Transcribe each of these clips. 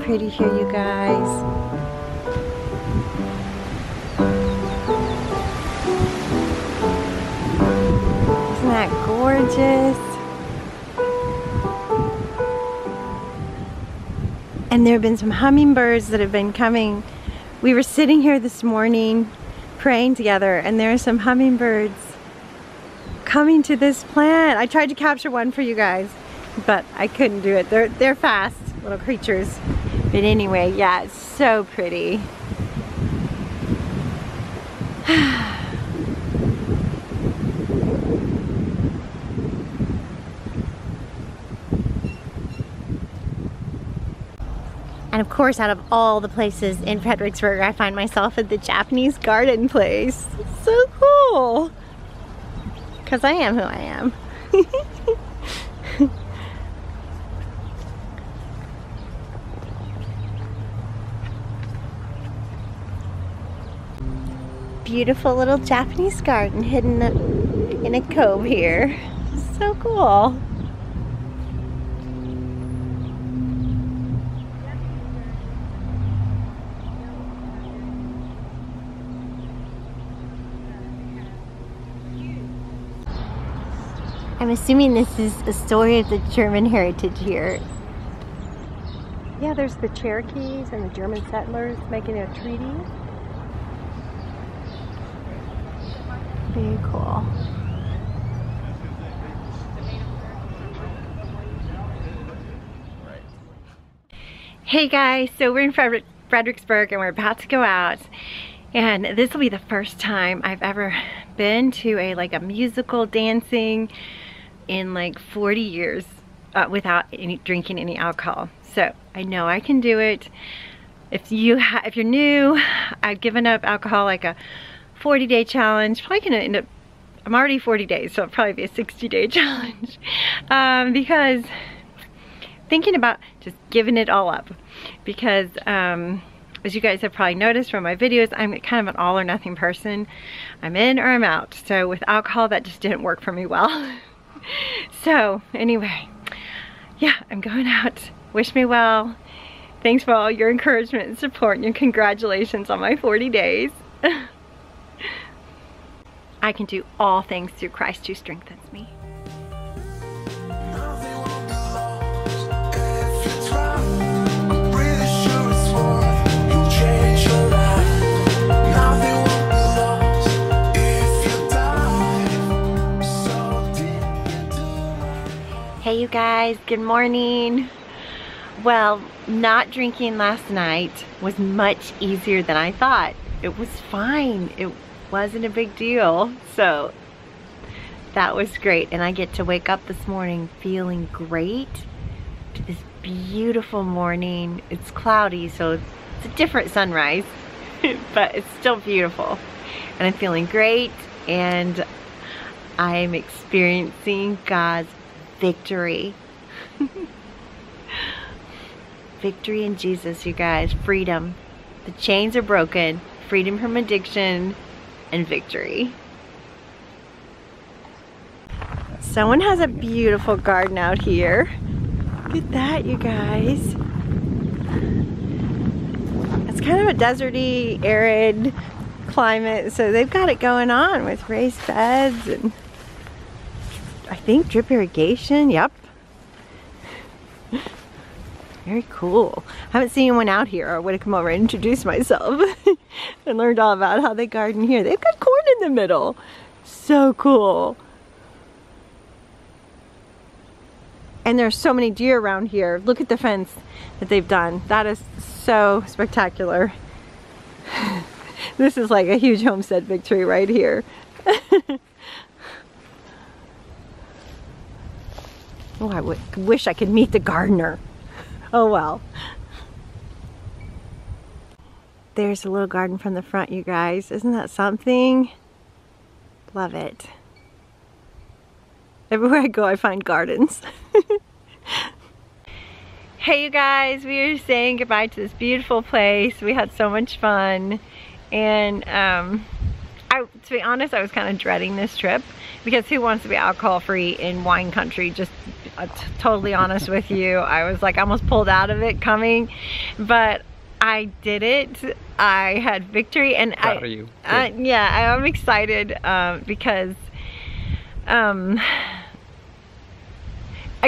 pretty here, you guys. Isn't that gorgeous? And there have been some hummingbirds that have been coming. We were sitting here this morning praying together, and there are some hummingbirds coming to this plant. I tried to capture one for you guys, but I couldn't do it. They're fast little creatures. But anyway, yeah, it's so pretty. And of course, out of all the places in Fredericksburg, I find myself at the Japanese garden place. So cool. Because I am who I am. Beautiful little Japanese garden hidden in a cove here. So cool. I'm assuming this is a story of the German heritage here. Yeah, there's the Cherokees and the German settlers making a treaty. Very cool. Hey guys, so we're in Fredericksburg and we're about to go out. And this will be the first time I've ever been to a musical dancing in like 40 years without drinking any alcohol. So I know I can do it. If you're new, I've given up alcohol like a 40-day challenge. Probably gonna end up, I'm already 40 days, so it'll probably be a 60-day challenge. Because thinking about just giving it all up. Because as you guys have probably noticed from my videos, I'm kind of an all or nothing person. I'm in or I'm out. So with alcohol, that just didn't work for me well. So anyway, yeah, I'm going out. Wish me well. Thanks for all your encouragement and support and your congratulations on my 40 days. I can do all things through Christ who strengthens me. Hey you guys, good morning. Well, not drinking last night was much easier than I thought. It was fine. It wasn't a big deal. So that was great. And I get to wake up this morning feeling great. To this beautiful morning. It's cloudy, so it's a different sunrise, but it's still beautiful. And I'm feeling great, and I'm experiencing God's victory. Victory in Jesus, you guys. Freedom. The chains are broken. Freedom from addiction and victory. Someone has a beautiful garden out here. Look at that, you guys. It's kind of a deserty, arid climate, so they've got it going on with raised beds and I think drip irrigation. Yep. Very cool. I haven't seen anyone out here, or I would have come over and introduced myself and learned all about how they garden here. They've got corn in the middle. So cool. And there's so many deer around here. Look at the fence that they've done. That is so spectacular. This is like a huge homestead victory right here. Oh, I wish I could meet the gardener. Oh well. There's a little garden from the front, you guys. Isn't that something? Love it. Everywhere I go, I find gardens. Hey you guys, we are saying goodbye to this beautiful place. We had so much fun. And I to be honest, I was kind of dreading this trip because who wants to be alcohol free in wine country? Just totally honest with you. I was like almost pulled out of it coming, but I did it. I had victory, and Proud of you. Yeah, I'm excited because I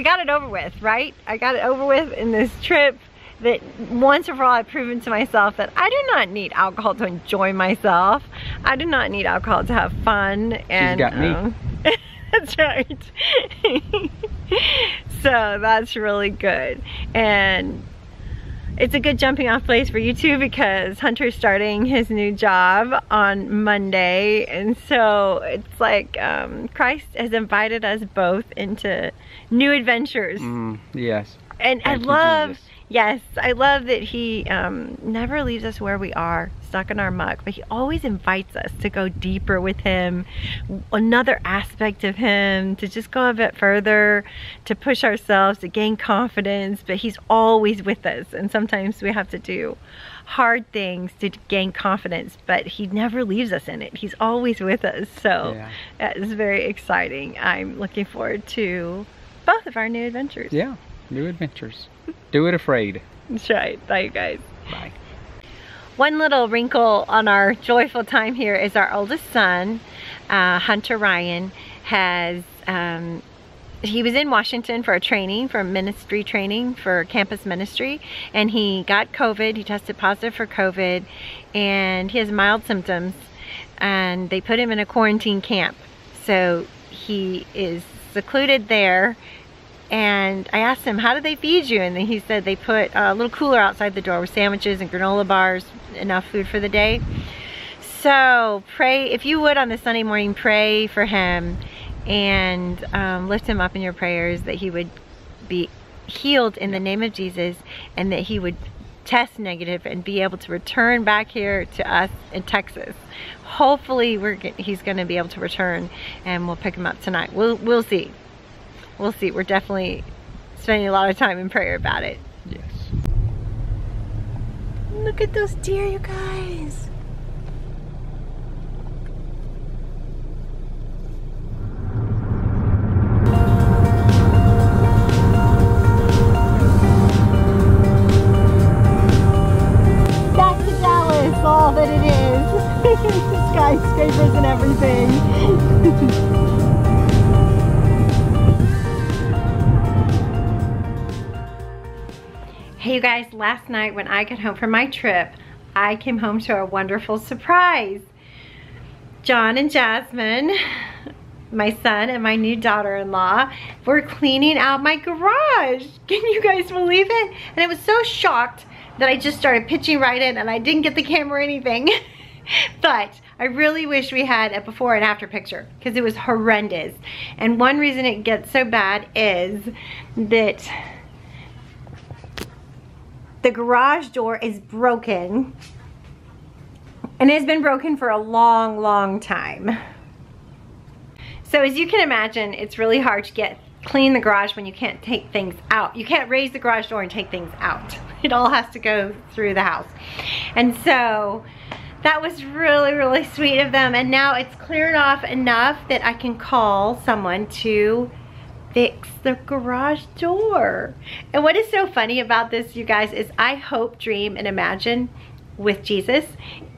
got it over with, right? I got it over with in this trip. That once and for all, I've proven to myself that I do not need alcohol to enjoy myself. I do not need alcohol to have fun. And she's got me. That's right. So that's really good. And it's a good jumping off place for you too, because Hunter's starting his new job on Monday. And so it's like Christ has invited us both into new adventures. Yes. And I love, yes, I love that he never leaves us where we are, stuck in our muck, but he always invites us to go deeper with him, another aspect of him, to just go a bit further, to push ourselves, to gain confidence, but he's always with us. And sometimes we have to do hard things to gain confidence, but he never leaves us in it. He's always with us. So yeah, that is very exciting. I'm looking forward to both of our new adventures. Yeah. New adventures. Do it afraid. That's right. Bye, you guys. Bye. One little wrinkle on our joyful time here is our oldest son, Hunter Ryan, has, he was in Washington for a training, for ministry training, for campus ministry, and he got COVID. He tested positive for COVID, and he has mild symptoms, and they put him in a quarantine camp. So he is secluded there. And I asked him, how do they feed you? And then he said they put a little cooler outside the door with sandwiches and granola bars, enough food for the day. So pray, if you would on this Sunday morning, pray for him and lift him up in your prayers, that he would be healed in the name of Jesus, and that he would test negative and be able to return back here to us in Texas. Hopefully he's going to be able to return, and we'll pick him up tonight. We'll see. We'll see. We're definitely spending a lot of time in prayer about it. Yes. Look at those deer, you guys. Back to Dallas, all that it is. Skyscrapers and everything. Hey you guys, last night when I got home from my trip, I came home to a wonderful surprise. John and Jasmine, my son and my new daughter-in-law, were cleaning out my garage. Can you guys believe it? And I was so shocked that I just started pitching right in and I didn't get the camera or anything. But I really wish we had a before and after picture, because it was horrendous. And one reason it gets so bad is that the garage door is broken, and it's been broken for a long, long time. So as you can imagine, it's really hard to clean the garage when you can't take things out. You can't raise the garage door and take things out. It all has to go through the house. And so that was really, really sweet of them. And now it's cleared off enough that I can call someone to fix the garage door. And what is so funny about this, you guys, is I hope, dream, and imagine with Jesus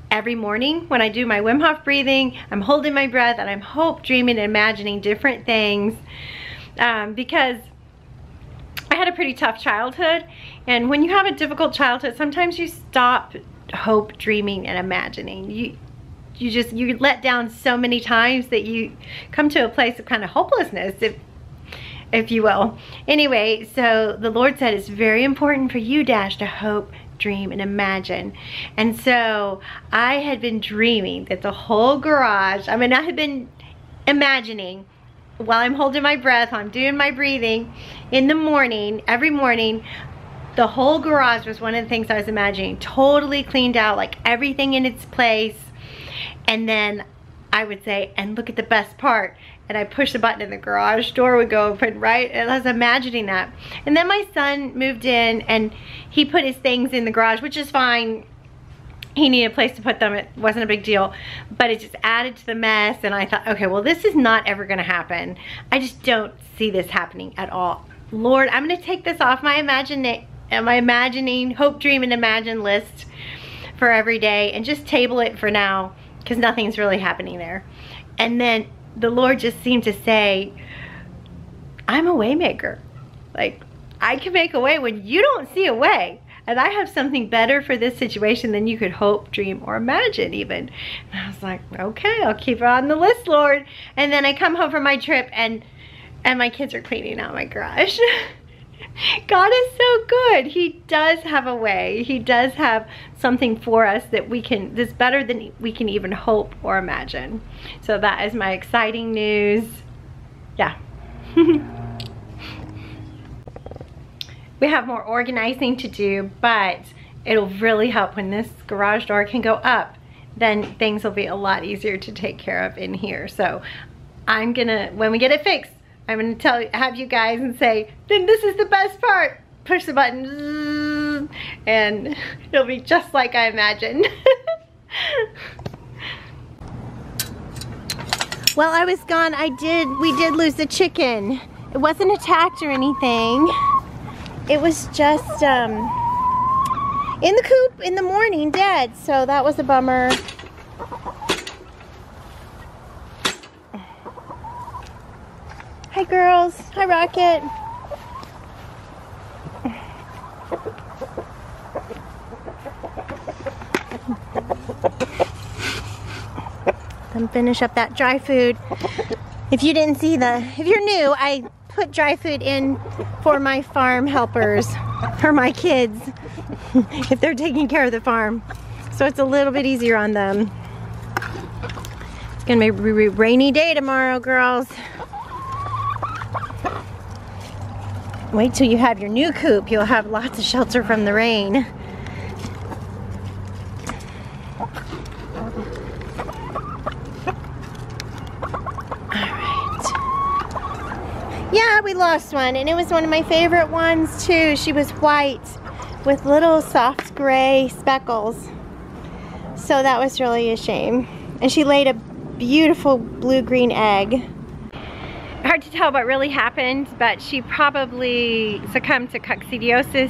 every morning when I do my Wim Hof breathing. I'm holding my breath and I'm hope, dreaming, and imagining different things, because I had a pretty tough childhood, and when you have a difficult childhood, sometimes you stop hope, dreaming, and imagining. You let down so many times that you come to a place of kind of hopelessness, if you will. Anyway, so the Lord said it's very important for you, Dash, to hope, dream, and imagine. And so I had been dreaming that the whole garage, I had been imagining while I'm holding my breath, while I'm doing my breathing in the morning, every morning, the whole garage was one of the things I was imagining, totally cleaned out, like everything in its place. And then I would say, and look at the best part, and I push the button and the garage door would go open, right? And I was imagining that. And then my son moved in and he put his things in the garage, which is fine. he needed a place to put them. It wasn't a big deal, but it just added to the mess. And I thought, okay, well, this is not ever gonna happen. I just don't see this happening at all. Lord, I'm gonna take this off my imagining, hope, dream, and imagine list for every day and just table it for now, because nothing's really happening there. And then the Lord just seemed to say, I'm a way maker. Like, I can make a way when you don't see a way. And I have something better for this situation than you could hope, dream, or imagine even. And I was like, okay, I'll keep it on the list, Lord. And then I come home from my trip and my kids are cleaning out my garage. God is so good. He does have a way. He does have something for us that that's better than we can even hope or imagine. So that is my exciting news. Yeah. We have more organizing to do, but it'll really help when this garage door can go up. Then things will be a lot easier to take care of in here. So I'm gonna, when we get it fixed, I'm gonna have you guys and say, then this is the best part. Push the button, and it'll be just like I imagined. While I was gone, we did lose the chicken. It wasn't attacked or anything. It was just in the coop in the morning, dead. So that was a bummer. Hi girls, hi Rocket. Then finish up that dry food. If you're new, I put dry food in for my farm helpers, for my kids, if they're taking care of the farm. So it's a little bit easier on them. It's gonna be a rainy day tomorrow, girls. Wait till you have your new coop. You'll have lots of shelter from the rain. Yeah, we lost one, and it was one of my favorite ones too. She was white with little soft gray speckles. So that was really a shame. And she laid a beautiful blue-green egg. Hard to tell what really happened, but she probably succumbed to coccidiosis.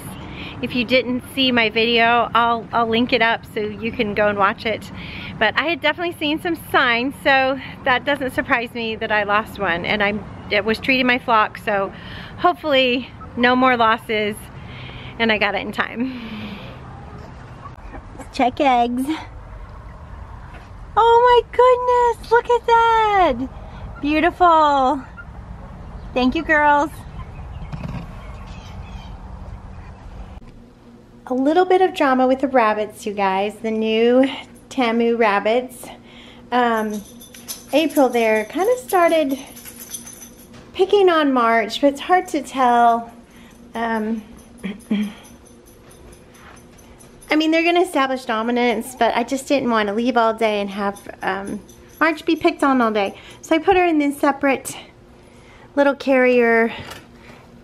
If you didn't see my video, I'll link it up so you can go and watch it. But I had definitely seen some signs, so that doesn't surprise me that I lost one. And I was treating my flock, so hopefully no more losses, and I got it in time. Let's check eggs. Oh my goodness, look at that. Beautiful. Thank you, girls. A little bit of drama with the rabbits, you guys. The new Tamu rabbits. April there kind of started picking on March, but it's hard to tell. I mean, they're going to establish dominance, but I just didn't want to leave all day and have March be picked on all day. So I put her in this separate little carrier,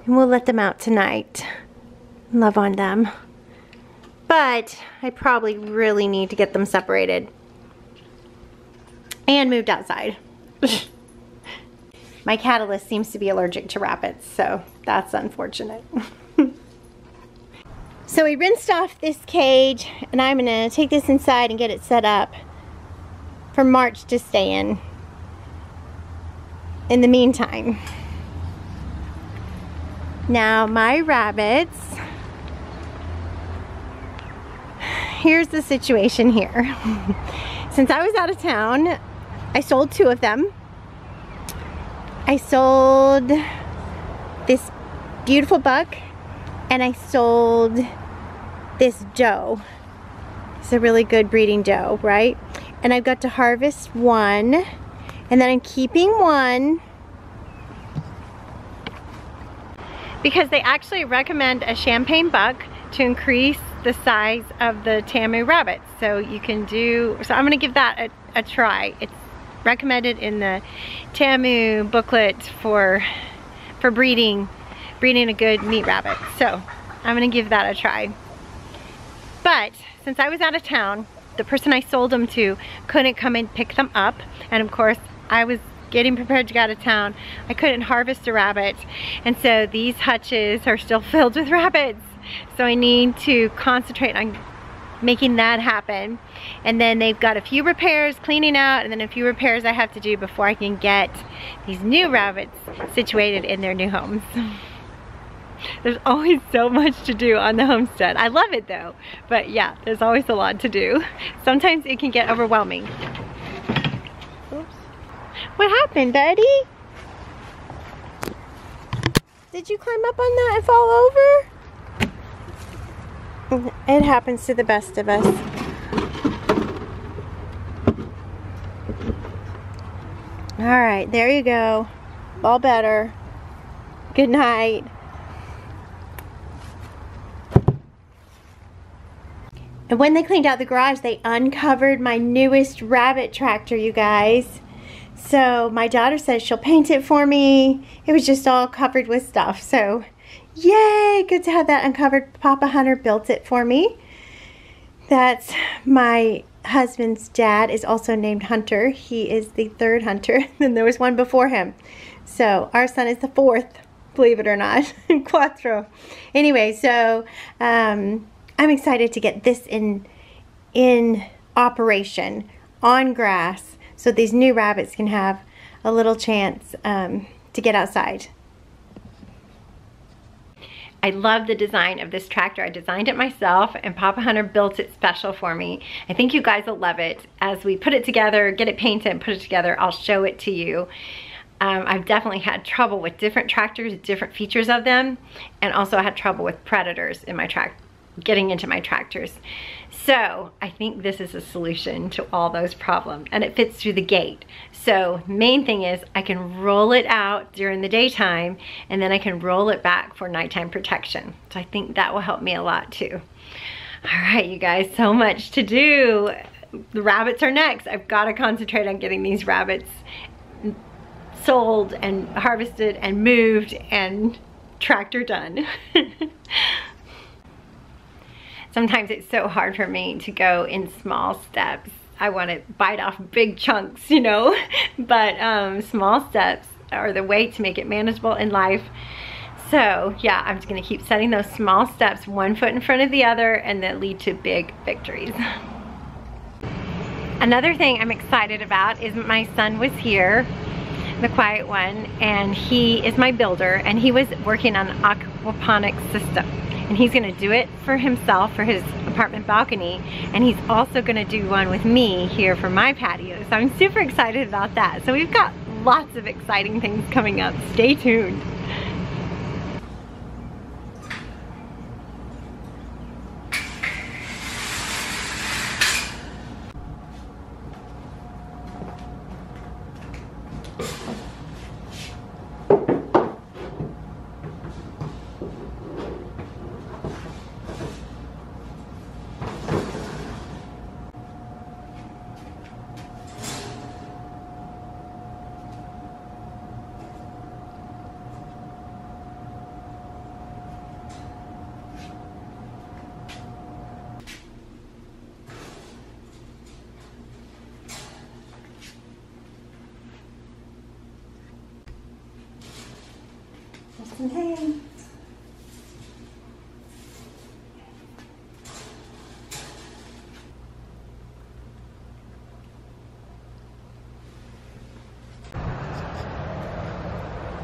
and we'll let them out tonight. Love on them. But I probably really need to get them separated and moved outside. My catalyst seems to be allergic to rabbits, so that's unfortunate. So we rinsed off this cage, and I'm gonna take this inside and get it set up for March to stay in the meantime. Now my rabbits, here's the situation here. Since I was out of town, I sold 2 of them. I sold this beautiful buck, and I sold this doe. It's a really good breeding doe, right? And I've got to harvest 1, and then I'm keeping 1. Because they actually recommend a champagne buck to increase the size of the Tamu rabbits. So you can do, so I'm gonna give that a try. It's recommended in the Tamu booklet for breeding a good meat rabbit. So I'm gonna give that a try. But since I was out of town, the person I sold them to couldn't come and pick them up. And of course, I was getting prepared to go out of town. I couldn't harvest a rabbit. And so these hutches are still filled with rabbits. So I need to concentrate on making that happen. And then they've got a few repairs, cleaning out, and then a few repairs I have to do before I can get these new rabbits situated in their new homes. There's always so much to do on the homestead. I love it though, but yeah, there's always a lot to do. Sometimes it can get overwhelming. Oops. What happened, buddy? Did you climb up on that and fall over? It happens to the best of us. All right, there you go. All better. Good night. And when they cleaned out the garage, they uncovered my newest rabbit tractor, you guys. So my daughter says she'll paint it for me. It was just all covered with stuff. So yay, good to have that uncovered. Papa Hunter built it for me. That's my husband's dad is also named Hunter. He is the third Hunter. And there was one before him. So our son is the fourth, believe it or not, Quattro. Anyway, so I'm excited to get this in operation on grass so these new rabbits can have a little chance to get outside. I love the design of this tractor. I designed it myself and Papa Hunter built it special for me. I think you guys will love it. As we put it together, get it painted and put it together, I'll show it to you. I've definitely had trouble with different tractors, different features of them, and also I had trouble with predators in my getting into my tractors. So I think this is a solution to all those problems, and it fits through the gate. So main thing is I can roll it out during the daytime and then I can roll it back for nighttime protection. So I think that will help me a lot too. All right, you guys, so much to do. The rabbits are next. I've got to concentrate on getting these rabbits sold and harvested and moved and tractor done. Sometimes it's so hard for me to go in small steps. I want to bite off big chunks, you know, but small steps are the way to make it manageable in life. So yeah, I'm just gonna keep setting those small steps, one foot in front of the other, and that lead to big victories. Another thing I'm excited about is my son was here, the quiet one, and he is my builder, and he was working on an aquaponics system. And he's gonna do it for himself, for his apartment balcony, and he's also gonna do one with me here for my patio. So I'm super excited about that. So we've got lots of exciting things coming up. Stay tuned. Hey.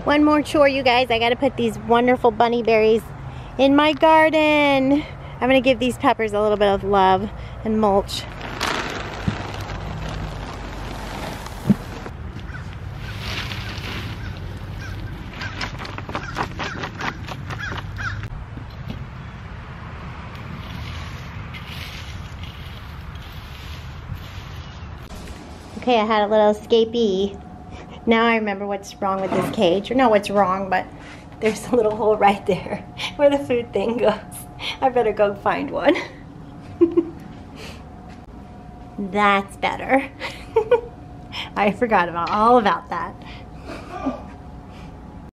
One more chore, you guys. I gotta put these wonderful bunny berries in my garden. I'm gonna give these peppers a little bit of love and mulch. Okay, I had a little escapee. Now I remember what's wrong with this cage. Or not what's wrong, but there's a little hole right there where the food thing goes. I better go find one. That's better. I forgot all about that.